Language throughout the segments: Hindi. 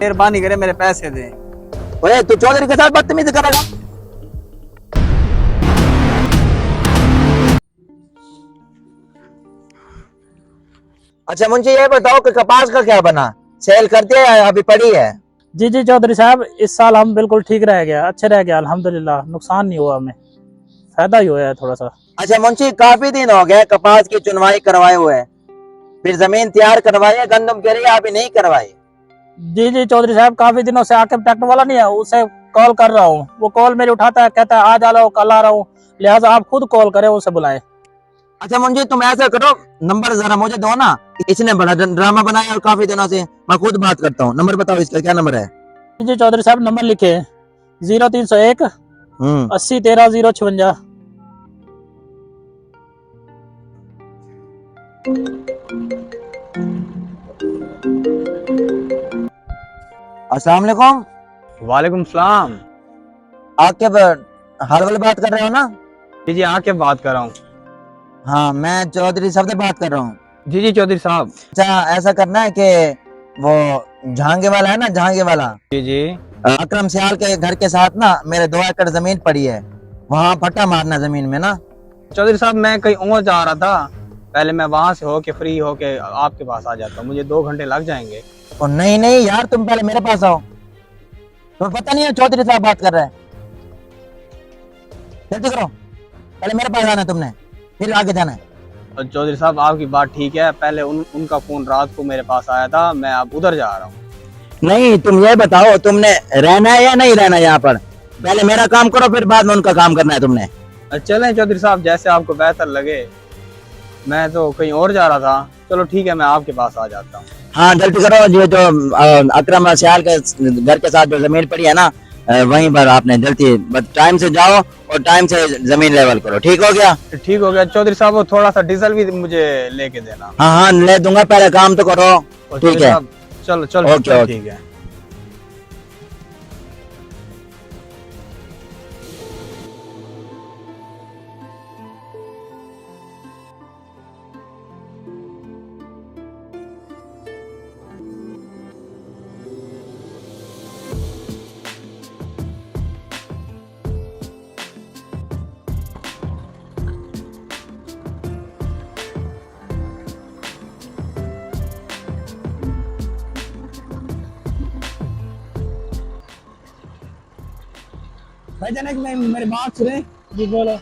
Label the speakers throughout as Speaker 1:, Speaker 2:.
Speaker 1: मेहरबानी करे मेरे पैसे दे।
Speaker 2: ओए तू चौधरी के साथ बदतमीजी करेगा? अच्छा मुझे ये बताओ कि कपास का क्या बना, सेल कर दिया या अभी पड़ी है?
Speaker 3: जी जी चौधरी साहब, इस साल हम बिल्कुल ठीक रह गया, अच्छे रह गया अल्हम्दुलिल्लाह, नुकसान नहीं हुआ, हमें फायदा ही हुआ है थोड़ा सा।
Speaker 2: अच्छा मुंशी, काफी दिन हो गए कपास की चुनवाई करवाए हुए, फिर जमीन तैयार करवाई है, गंदम के लिए अभी नहीं करवाई?
Speaker 3: जी जी चौधरी साहब, काफी दिनों से आके ट्रैक्टर वाला नहीं है, उसे कॉल कर रहा हूँ, वो कॉल मेरी उठाता है, कहता है आज आ रहा हूँ, कल आ रहा हूँ, लिहाजा आप खुद कॉल करें, उसे बुलाएं।
Speaker 2: अच्छा मुंशी, तुम ऐसा करो, नंबर जरा मुझे दो ना, इसने बड़ा ड्रामा बनाया और काफी दिनों से, मैं खुद बात करता हूँ। नंबर बताओ इसका, क्या नंबर है?
Speaker 3: जी जी चौधरी साहब, नंबर लिखे 0301 80 13 056।
Speaker 2: अस्सलाम वालेकुम।
Speaker 1: वालेकुम सलाम।
Speaker 2: आपके हर वाले बात कर रहे हो ना?
Speaker 1: जी जी आके बात कर रहा हूँ।
Speaker 2: हाँ, मैं चौधरी साहब से बात कर रहा हूँ।
Speaker 1: जी जी चौधरी साहब।
Speaker 2: अच्छा ऐसा करना है कि वो झांगे वाला है ना, झांगे वाला,
Speaker 1: जी जी
Speaker 2: अकरम सियाल के घर के साथ ना मेरे 2 एकड़ जमीन पड़ी है, वहाँ फट्टा मारना जमीन में ना।
Speaker 1: चौधरी साहब, मैं कहीं और जा रहा था, पहले मैं वहां से होके फ्री होके आपके पास आ जाता हूँ, मुझे 2 घंटे लग जाएंगे।
Speaker 2: और नहीं नहीं यार, तुम पहले मेरे पास आओ, तुम्हें पता नहीं है चौधरी साहब बात कर रहे हैं। जल्दी करो, पहले मेरे पास आना है तुमने, फिर आगे जाना है।
Speaker 1: और चौधरी साहब आपकी बात ठीक है, पहले उनका फोन रात को मेरे पास आया था, मैं अब उधर जा रहा हूँ।
Speaker 2: नहीं, तुम ये बताओ तुमने रहना है या नहीं रहना यहाँ पर? पहले मेरा काम करो, फिर बाद में उनका काम करना है तुमने।
Speaker 1: चलें चौधरी साहब, जैसे आपको बेहतर लगे, मैं तो कहीं और जा रहा था, चलो ठीक है, मैं आपके पास आ जाता हूँ।
Speaker 2: हाँ जल्दी करो, जो अकरम सियाल के घर के साथ जो जमीन पड़ी है ना, वहीं पर आपने जल्दी टाइम से जाओ और टाइम से जमीन लेवल करो, ठीक हो गया?
Speaker 1: ठीक हो गया चौधरी साहब, वो थोड़ा सा डीजल भी मुझे लेके देना।
Speaker 2: हाँ हाँ ले दूंगा, पहले काम तो करो।
Speaker 1: और
Speaker 2: ठीक
Speaker 1: चौधरी
Speaker 2: है,
Speaker 1: साहब, चलो चलो
Speaker 2: ओके,
Speaker 1: चलो,
Speaker 2: ओके।
Speaker 1: ठीक है।
Speaker 4: भाई जनक, मेरी बात सुने।
Speaker 3: जी बोलो।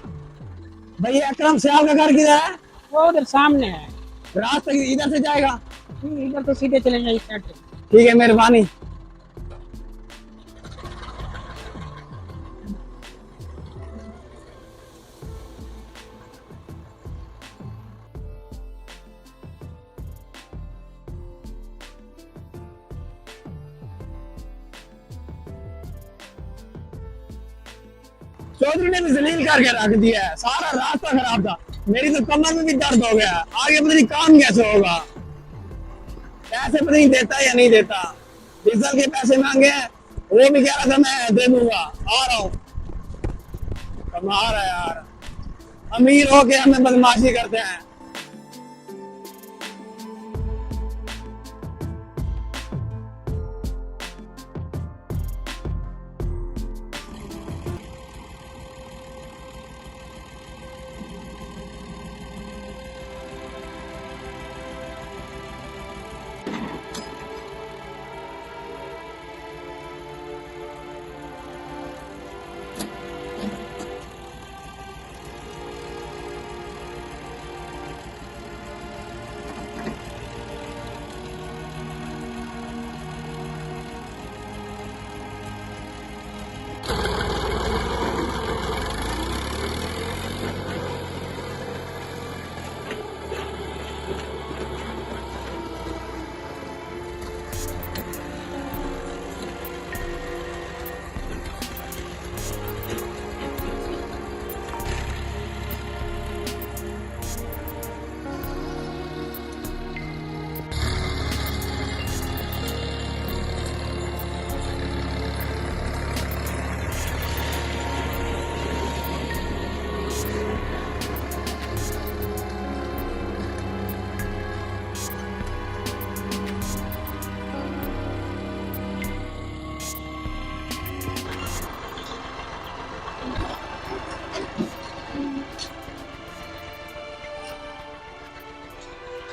Speaker 4: भाई ये अकरम सियाल का घर किधर है?
Speaker 3: वो उधर सामने है।
Speaker 4: रास्ता इधर से जाएगा?
Speaker 3: इधर तो सीधे चले जाइए, इस साइड से।
Speaker 4: ठीक है, मेहरबानी। चौधरी ने भी जलील करके रख दिया है, सारा रास्ता खराब था, मेरी तो कमर में भी दर्द हो गया, आगे पता नहीं काम कैसे होगा। पैसे पता नहीं देता या नहीं देता, डीजल के पैसे मांगे हैं, वो भी कह रहा था मैं दे दूंगा, आ रहा हूँ। कमा रहा है यार, अमीर होके हमें बदमाशी करते हैं।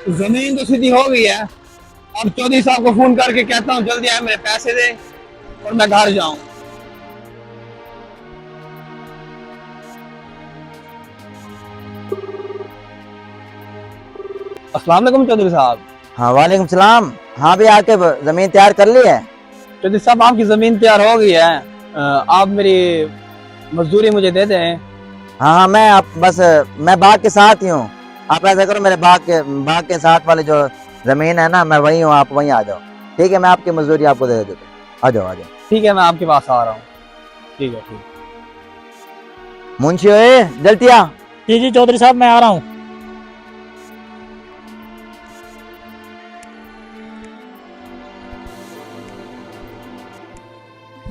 Speaker 4: जमीन तो सीधी हो गई है। अब चौधरी साहब को फोन करके कहता हूँ जल्दी आए मेरे पैसे दे और मैं घर जाऊं।
Speaker 1: अस्सलाम वालेकुम चौधरी साहब।
Speaker 2: हाँ वालेकुम सलाम। हाँ भी आके जमीन तैयार कर ली है।
Speaker 1: चौधरी साहब आपकी जमीन तैयार हो गई है। आप मेरी मजदूरी मुझे दे दें।
Speaker 2: हाँ मैं आप बस मैं बाग के साथ ही हूँ। आप ऐसा करो मेरे बाग के साथ वाले जो जमीन है ना, मैं वही हूँ, आप वहीं आ जाओ। ठीक है, मैं आपकी मजदूरी आपको दे देता हूँ। आ जाओ आ जाओ।
Speaker 1: ठीक है, मैं आपके पास आ रहा हूँ। ठीक है, ठीक।
Speaker 2: मुंशी ओए जल्दी आ।
Speaker 3: जी जी चौधरी साहब मैं आ रहा हूँ।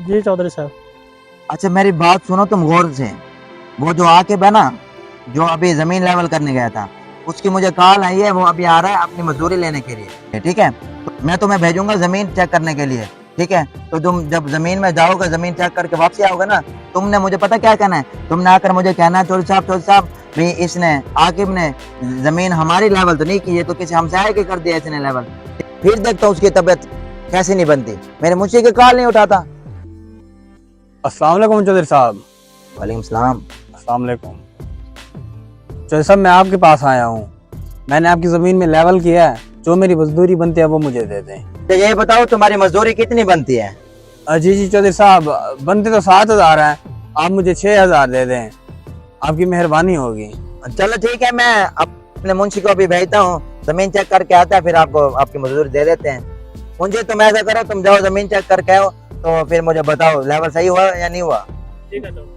Speaker 3: जी चौधरी साहब।
Speaker 2: अच्छा मेरी बात सुनो तुम गौर से। वो जो आकिब है ना, जो अभी जमीन लेवल करने गया था, उसकी मुझे कॉल आई है। वो अभी आ रहा है अपनी मजदूरी लेने के लिए। ठीक है, मैं तुम्हें भेजूंगा जमीन चेक करने के लिए। ठीक है, तो तुम जब जमीन में जाओगे, जमीन चेक करके वापसी आओगे ना, तुमने मुझे पता क्या कहना है? तुमने आकर मुझे कहना है चौधरी साहब भी इसने आकिब ने जमीन हमारी लेवल तो नहीं की, ये तो किसी हमसाये की कर दिया इसने लेवल। फिर देखता हूँ उसकी तबीयत कैसी नहीं बनती। मेरे मुंशी की कॉल नहीं उठाता।
Speaker 1: अस्सलाम वालेकुम चौधरी साहब।
Speaker 2: वालेकुम सलाम।
Speaker 1: अस्सलाम वालेकुम चौधरी साहब, मैं आपके पास आया हूँ। मैंने आपकी जमीन में लेवल किया है। जो मेरी मजदूरी बनती है वो मुझे दे दें।
Speaker 2: तो ये बताओ तुम्हारी मजदूरी कितनी बनती है?
Speaker 1: जी जी चौधरी साहब, बनते तो 7,000 है। आप मुझे 6,000 दे दें, आपकी मेहरबानी होगी।
Speaker 2: चलो ठीक है, मैं अपने मुंशी को अभी भेजता हूँ, जमीन चेक करके आता है, फिर आपको आपकी मजदूरी दे देते हैं। मुंशी तुम ऐसा करो, तुम जाओ जमीन चेक करके आओ, तो फिर मुझे बताओ लेवल सही हुआ या नहीं हुआ।
Speaker 3: ठीक है तो।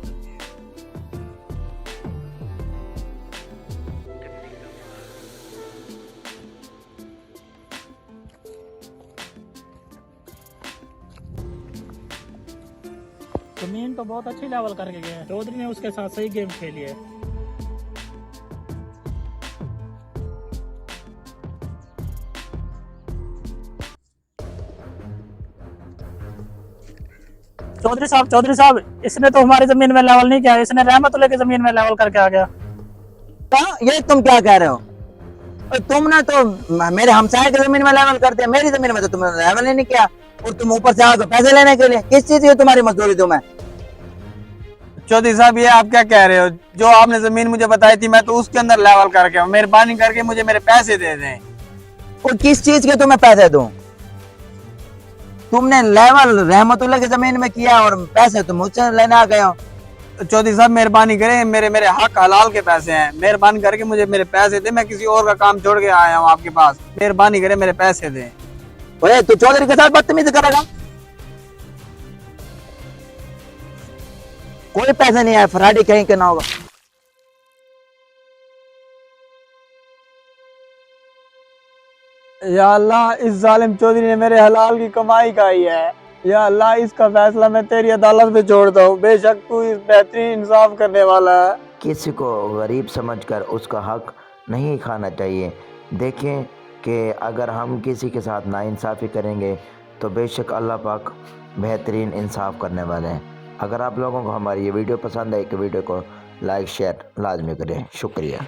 Speaker 3: जमीन तो बहुत अच्छी लेवल करके गए हैं। चौधरी ने उसके साथ सही गेम खेली है। चौधरी साहब इसने तो हमारी जमीन में लेवल नहीं किया, इसने रहमतुल्लाह की जमीन में लेवल करके आ गया।
Speaker 2: ये तुम क्या कह रहे हो? और तुम ना तो मेरे हमसाये की जमीन में लेवल करते हैं, मेरी जमीन में तो तुमने लेवल ही नहीं किया, और तुम ऊपर से आओगे पैसे लेने के लिए। किस चीज की तुम्हारी मजदूरी तुम्हें?
Speaker 1: चौधरी साहब, ये आप क्या कह रहे हो? जो आपने जमीन मुझे बताई थी, मैं तो उसके अंदर लेवल करके हूँ। मेहरबानी करके मुझे मेरे पैसे दे दें।
Speaker 2: और किस चीज के तुम्हें पैसे दूं? तुमने लेवल रहमतुल्लाह की जमीन में किया और पैसे तुम मुझसे लेने आ गए हो।
Speaker 1: चौधरी साहब मेहरबानी करें, मेरे हक हलाल के पैसे हैं। मेहरबानी करके मुझे मेरे पैसे दे। मैं किसी और का काम छोड़ के आया हूँ आपके पास। मेहरबानी करें, मेरे पैसे दें।
Speaker 2: ओए तू चौधरी के साथ बदतमीजी करेगा? कोई पैसे नहीं आए, फराडी कहीं के ना होगा।
Speaker 1: या अल्लाह, इस जालिम चौधरी ने मेरे हलाल की कमाई खाई है। या अल्लाह, इसका फैसला मैं तेरी अदालत में छोड़ता हूँ। बेशक तू इस बेहतरीन इंसाफ करने वाला है।
Speaker 5: किसी को गरीब समझकर उसका हक नहीं खाना चाहिए। देखें कि अगर हम किसी के साथ नाइंसाफ़ी करेंगे तो बेशक अल्लाह पाक बेहतरीन इंसाफ करने वाले हैं। अगर आप लोगों को हमारी ये वीडियो पसंद आई तो वीडियो को लाइक शेयर लाजमी करें। शुक्रिया।